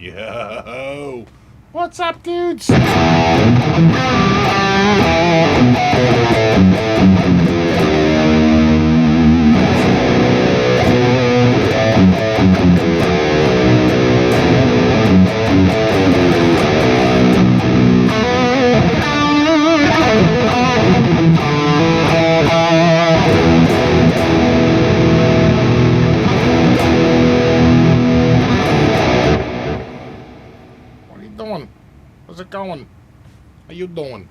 Yo! What's up, dudes? How's it going? How you doing?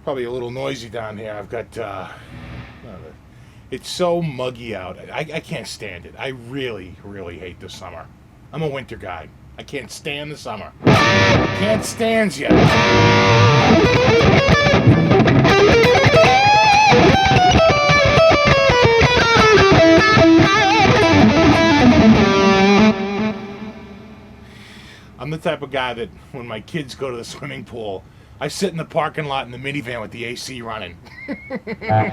Probably a little noisy down here. I've got, it's so muggy out. I can't stand it. I really, really hate the summer. I'm a winter guy. I can't stand the summer. Can't stand ya. I'm the type of guy that when my kids go to the swimming pool, I sit in the parking lot in the minivan with the AC running. I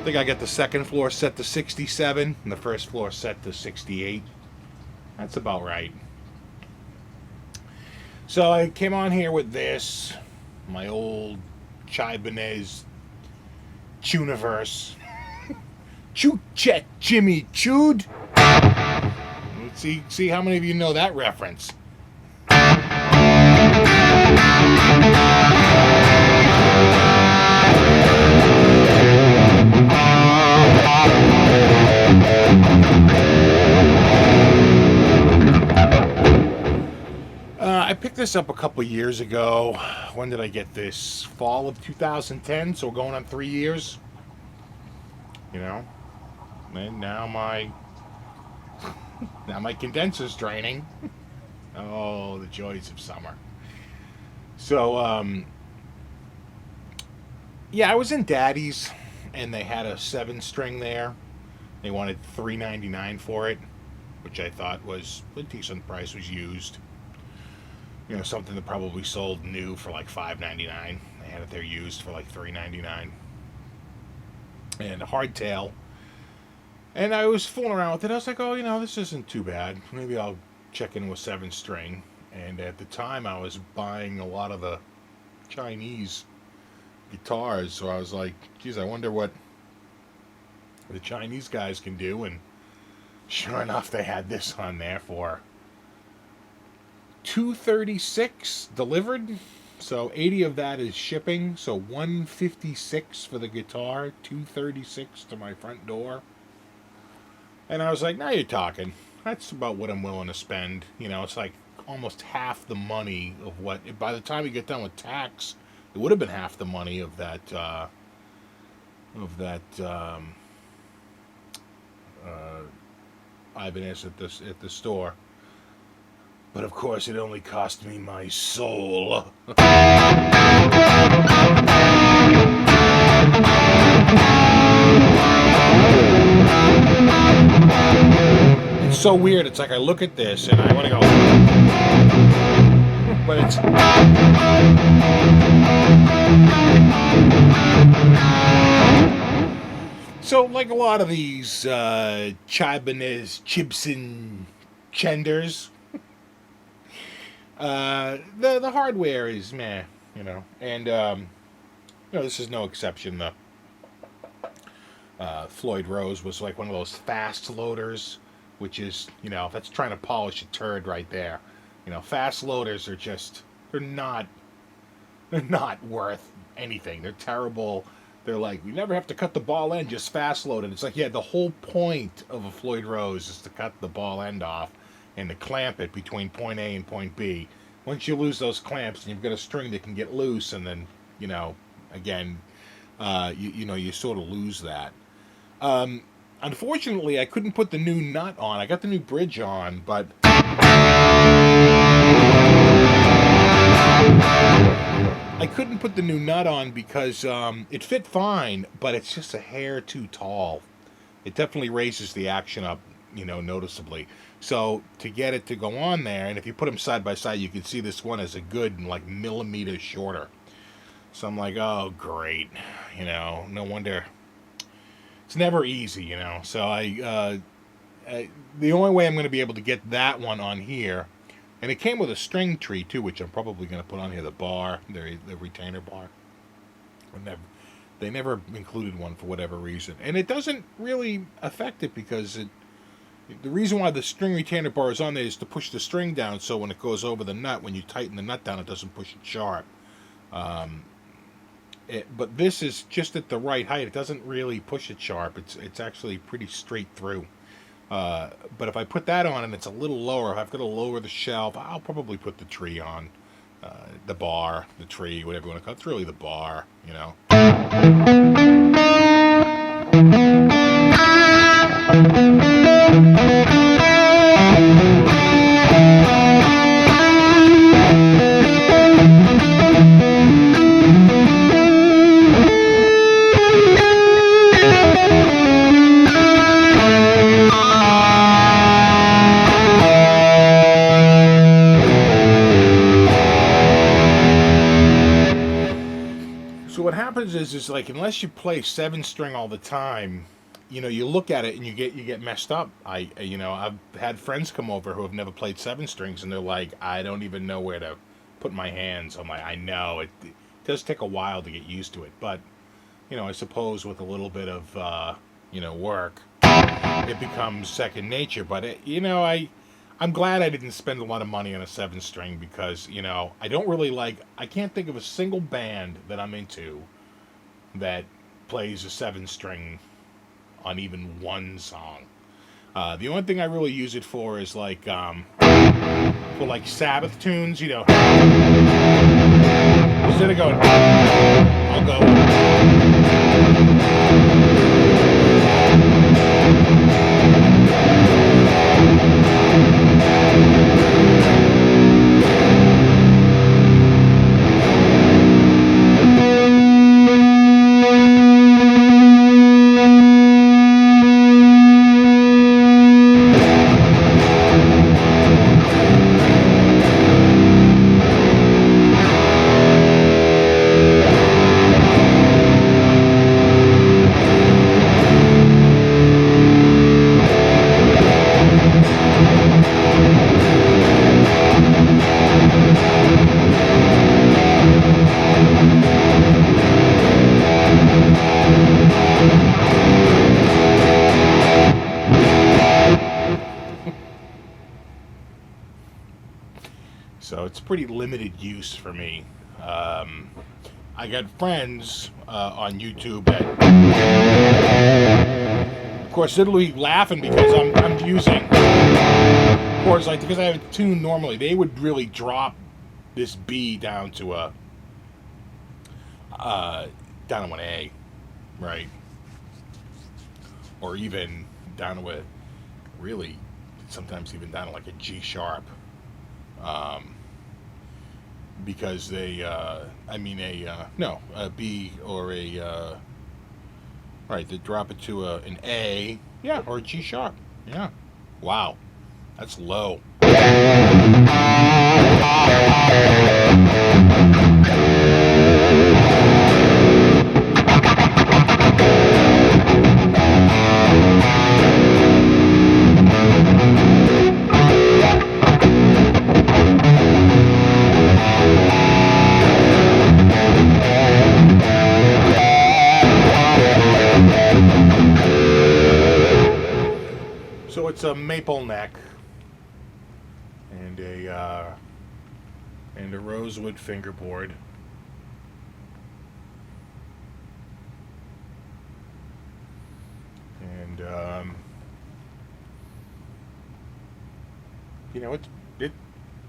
think I got the second floor set to 67 and the first floor set to 68. That's about right. So I came on here with this, my old Ibanez Universe. Choo chet Jimmy chewed. See how many of you know that reference. I picked this up a couple years ago. When did I get this? Fall of 2010, so we're going on 3 years. You know? And now my condenser's draining. Oh, the joys of summer. So, yeah, I was in Daddy's, and they had a 7-string there. They wanted $3.99 for it, which I thought was a decent price. Was used. You know, something that probably sold new for like $5.99. They had it there used for like $3.99. And a hardtail. And I was fooling around with it. I was like, oh, you know, this isn't too bad. Maybe I'll check in with 7-string. And at the time, I was buying a lot of the Chinese guitars. So I was like, geez, I wonder what the Chinese guys can do. And sure enough, they had this on there for $236 delivered. So 80 of that is shipping. So $156 for the guitar, $236 to my front door. And I was like, now you're talking. That's about what I'm willing to spend. You know, it's like almost half the money of what, by the time you get done with tax, it would have been half the money of that, Ibanez at the store. But of course, it only cost me my soul. It's so weird. It's like I look at this and I want to go, but it's so like a lot of these Ibanez Chibson Chenders. The hardware is meh, you know, and you know, this is no exception. The Floyd Rose was like one of those fast loaders, which is, you know, that's trying to polish a turd right there. You know, fast loaders are just, they're not worth anything. They're terrible. They're like, you never have to cut the ball end, just fast load it. It's like, yeah, the whole point of a Floyd Rose is to cut the ball end off and to clamp it between point A and point B. Once you lose those clamps, and you've got a string that can get loose, and then, you know, again, you sort of lose that. Unfortunately, I couldn't put the new nut on. I got the new bridge on, but I couldn't put the new nut on because it fit fine, but it's just a hair too tall. It definitely raises the action up, you know, noticeably. So to get it to go on there, and if you put them side by side, you can see this one is a good like millimeter shorter. So I'm like, oh great, you know, no wonder. It's never easy, you know. So I the only way I'm going to be able to get that one on here, and it came with a string tree too, which I'm probably going to put on here. The bar, the retainer bar. They never included one for whatever reason, and it doesn't really affect it because the reason why the string retainer bar is on there is to push the string down, so when it goes over the nut, when you tighten the nut down, it doesn't push it sharp. But this is just at the right height. It doesn't really push it sharp. It's actually pretty straight through. But if I put that on and it's a little lower, if I've got to lower the shelf, I'll probably put the tree on. The bar, the tree, whatever you want to call it. It's really the bar, you know. So what happens is like, unless you play 7-string all the time, you know, you look at it and you get messed up. I've had friends come over who have never played 7-strings, and they're like, I don't even know where to put my hands. I'm like, I know it does take a while to get used to it, but you know, I suppose with a little bit of work, it becomes second nature. But I'm glad I didn't spend a lot of money on a 7-string because, you know, I can't think of a single band that I'm into that plays a 7-string on even one song. The only thing I really use it for is like, for like Sabbath tunes, you know. Instead of going, I'll go. So it's pretty limited use for me. I got friends on YouTube that, of course, it'll be laughing because I'm using, of course, like because I have a tune normally, they would really drop this B down to an A, right? Or even down to a really, sometimes even down to like a G sharp. Because a B or right, they drop it to an A, yeah, or a G sharp, yeah. Wow, that's low. So it's a maple neck and a rosewood fingerboard. And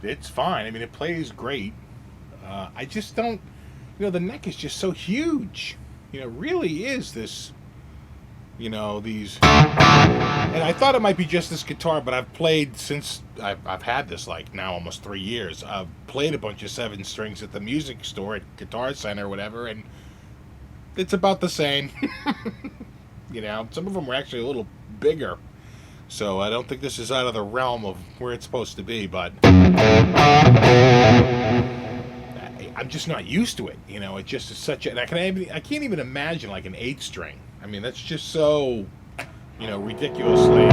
it's fine. I mean, it plays great. I just don't, the neck is just so huge. It really is this. These, and I thought it might be just this guitar, but I've played since I've had this like now almost 3 years. I've played a bunch of 7-strings at the music store at Guitar Center or whatever, and it's about the same. Some of them were actually a little bigger, so I don't think this is out of the realm of where it's supposed to be, but I'm just not used to it. It just is such a, and I can't even imagine like an 8-string. I mean, that's just so, ridiculously.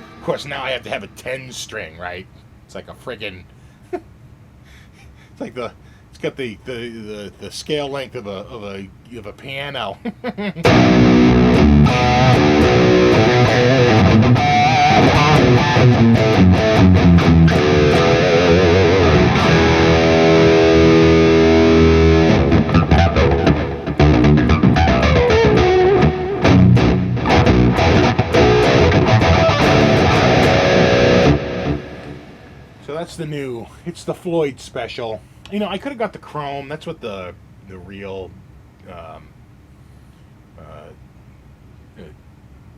Of course, now I have to have a 10 string, right? It's like a friggin'. It's like it's got the scale length of a piano. So that's the new. It's the Floyd special. I could have got the chrome. That's what the real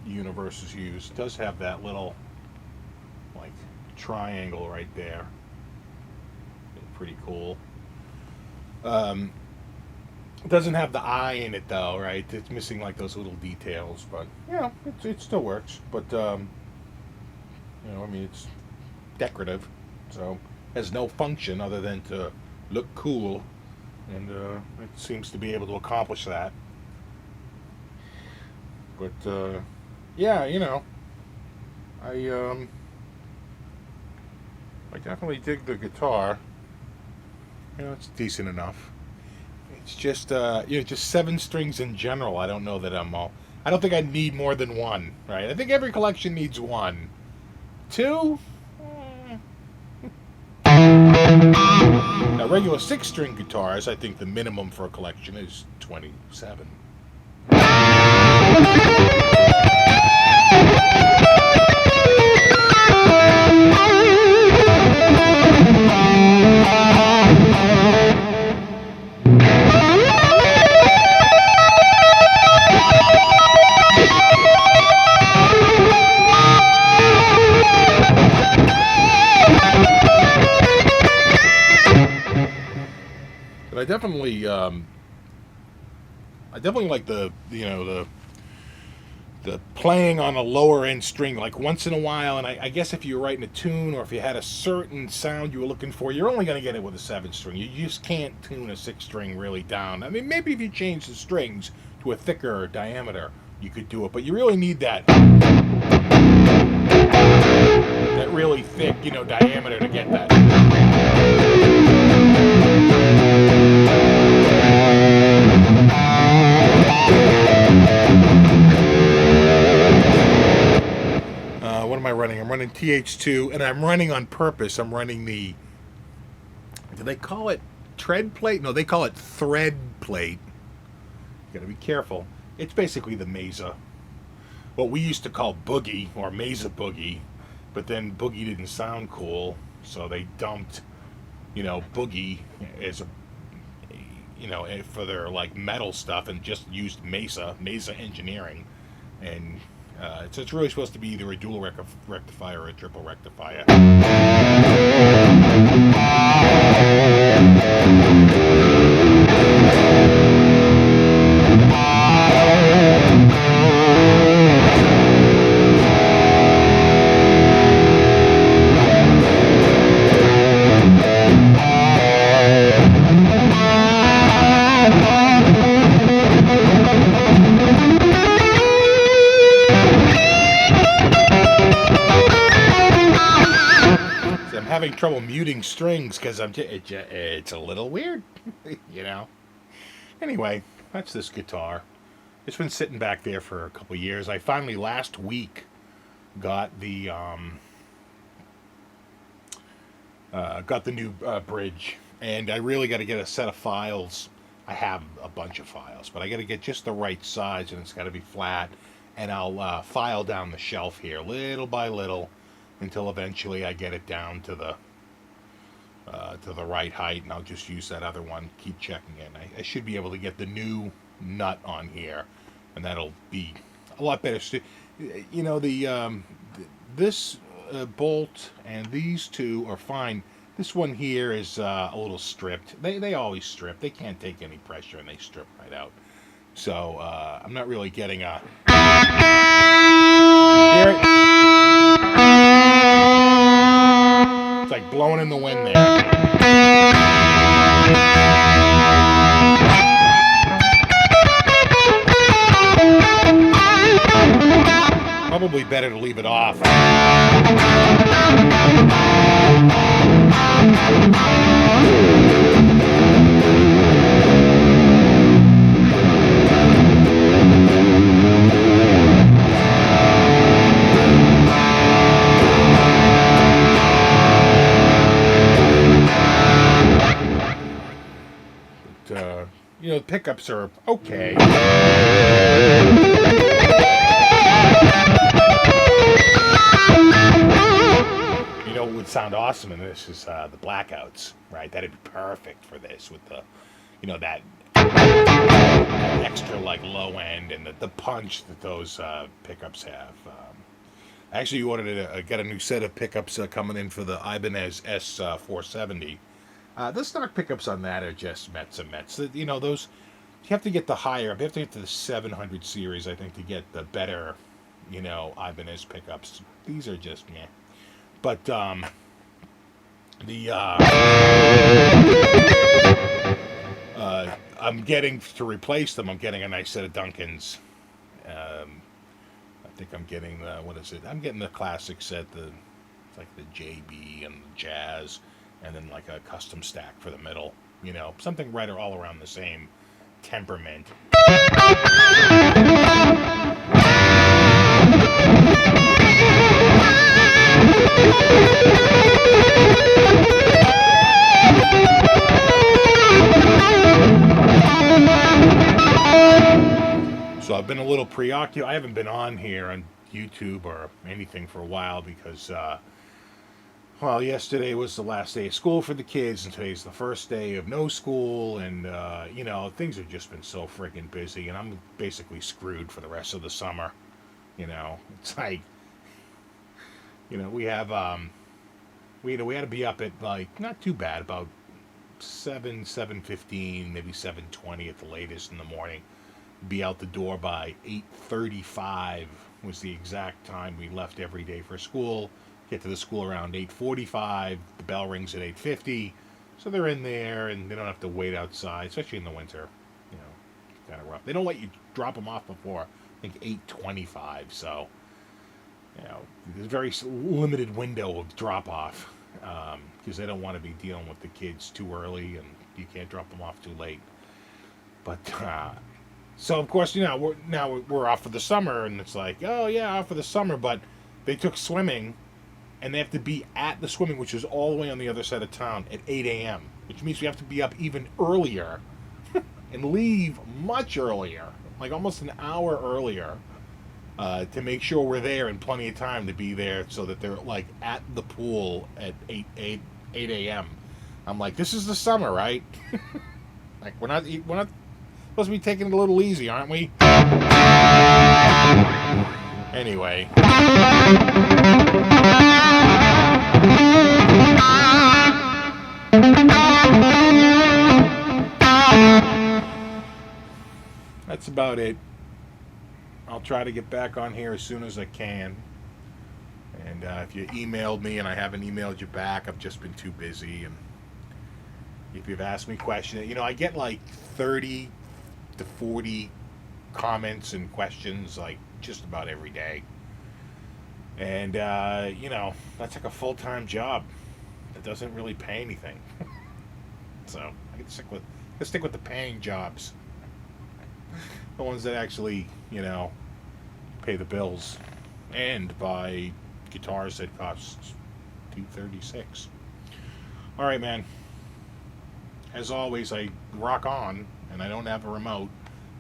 Universes use. It does have that little like triangle right there. Pretty cool. It doesn't have the eye in it though, right? It's missing like those little details, but it still works. But it's decorative, so has no function other than to look cool, and it seems to be able to accomplish that. But I definitely dig the guitar. It's decent enough. It's just just 7 strings in general. I don't know that I don't think I need more than one, right? I think every collection needs 1. 2. Now, regular 6-string guitars, I think the minimum for a collection is 27. But I definitely like the playing on a lower end string, like once in a while. And I guess if you're writing a tune or if you had a certain sound you were looking for, you're only going to get it with a 7-string. You just can't tune a 6-string really down. I mean, maybe if you change the strings to a thicker diameter, you could do it. But you really need that really thick, diameter to get that. What am I running? I'm running TH2, and I'm running on purpose. I'm running do they call it tread plate? No, they call it thread plate. You gotta be careful. It's basically the Mesa. What we used to call boogie, or Mesa boogie, but then boogie didn't sound cool, so they dumped, boogie as for their like metal stuff, and just used Mesa engineering. And so it's really supposed to be either a dual rectifier or a triple rectifier. Having trouble muting strings because it's a little weird, Anyway, that's this guitar. It's been sitting back there for a couple years. I finally last week got the new bridge, and I really got to get a set of files. I have a bunch of files, but I got to get just the right size, and it's got to be flat. And I'll file down the shelf here little by little, until eventually I get it down to the right height, and I'll just use that other one, keep checking it. I should be able to get the new nut on here, and that'll be a lot better. This bolt and these two are fine. This one here is a little stripped. They always strip. They can't take any pressure, and they strip right out. So I'm not really getting a... Hear it? It's like blowing in the wind there. Probably better to leave it off. But, you know, the pickups are okay. You know what would sound awesome in this is the blackouts, right? That'd be perfect for this with the, you know, that extra like low end and the punch that those pickups have. I actually ordered got a new set of pickups coming in for the Ibanez S470. The stock pickups on that are just Mets and Mets. You know, those, you have to get the higher, you have to get to the 700 series, I think, to get the better, you know, Ibanez pickups. These are just meh. But, I'm getting, to replace them, I'm getting a nice set of Duncans. I think I'm getting the, what is it? I'm getting the classic set, it's like the JB and the Jazz, and then like a custom stack for the middle. You know, something right all around the same temperament. So I've been a little preoccupied. I haven't been on here on YouTube or anything for a while because, well, yesterday was the last day of school for the kids, and today's the first day of no school, and, you know, things have just been so freaking busy, and I'm basically screwed for the rest of the summer. You know, it's like, you know, we have, we had to be up at, like, not too bad, about 7:15, maybe 7:20 at the latest in the morning. Be out the door by 8:35 was the exact time we left every day for school. Get to the school around 8:45. The bell rings at 8:50. So they're in there and they don't have to wait outside, especially in the winter. You know, it's kind of rough. They don't let you drop them off before, I think, 8:25. So, you know, there's a very limited window of drop off because they don't want to be dealing with the kids too early and you can't drop them off too late. But, so of course, you know, we're off for the summer, and it's like, oh yeah, off for the summer. But they took swimming, and they have to be at the swimming, which is all the way on the other side of town, at 8 a.m., which means we have to be up even earlier and leave much earlier, like almost an hour earlier, to make sure we're there in plenty of time to be there, so that they're like at the pool at 8 a.m. I'm like, this is the summer, right? Like we're not supposed to be taking it a little easy, aren't we? Anyway. That's about it. I'll try to get back on here as soon as I can. And if you emailed me and I haven't emailed you back, I've just been too busy. And if you've asked me questions, you know, I get like 30 to 40 comments and questions like just about every day. And, you know, that's like a full-time job that doesn't really pay anything. So I can stick with the paying jobs. The ones that actually, you know, pay the bills and buy guitars that cost $236. All right, man. As always, I rock on, and I don't have a remote,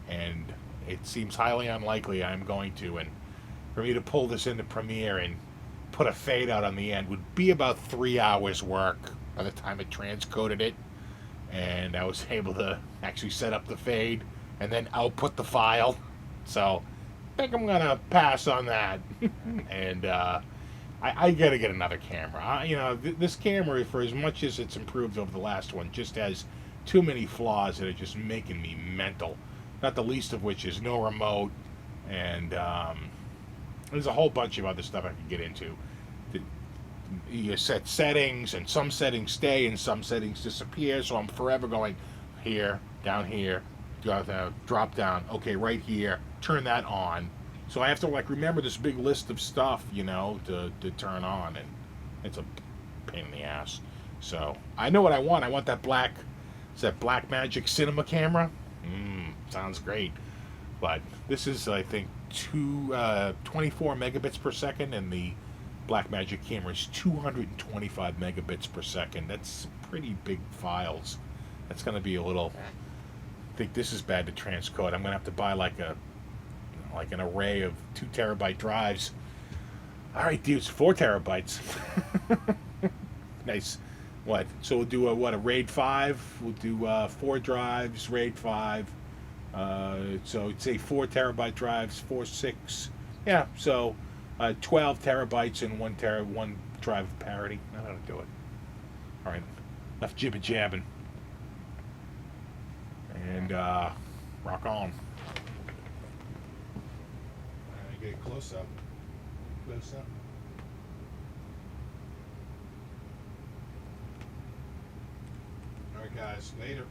and it seems highly unlikely I'm going to. And for me to pull this into Premiere and put a fade out on the end would be about 3 hours work by the time it transcoded it, and I was able to actually set up the fade and then output the file. So I think I'm gonna pass on that. And I gotta get another camera. You know, this camera, for as much as it's improved over the last one, just has too many flaws that are just making me mental. Not the least of which is no remote, and there's a whole bunch of other stuff I could get into. you set settings, and some settings stay and some settings disappear. So I'm forever going here, down here, drop down. Okay, right here, turn that on. So I have to like remember this big list of stuff, to turn on, and it's a pain in the ass. So I know what I want. I want that Blackmagic Cinema camera. Sounds great. But this is, I think, 24 megabits per second, and the Blackmagic camera is 225 megabits per second. That's pretty big files. That's going to be a little. I think this is bad to transcode. I'm going to have to buy like an array of 2 terabyte drives. All right, dudes, 4 terabytes. Nice. What? So we'll do a RAID 5. We'll do 4 drives, RAID 5. So it's say 4 terabyte drives, 4, 6. Yeah, so 12 terabytes and 1 drive of parity. I know how to do it. All right, enough jibber jabbing. And rock on. Get a close up. Close up. All right, guys. Later.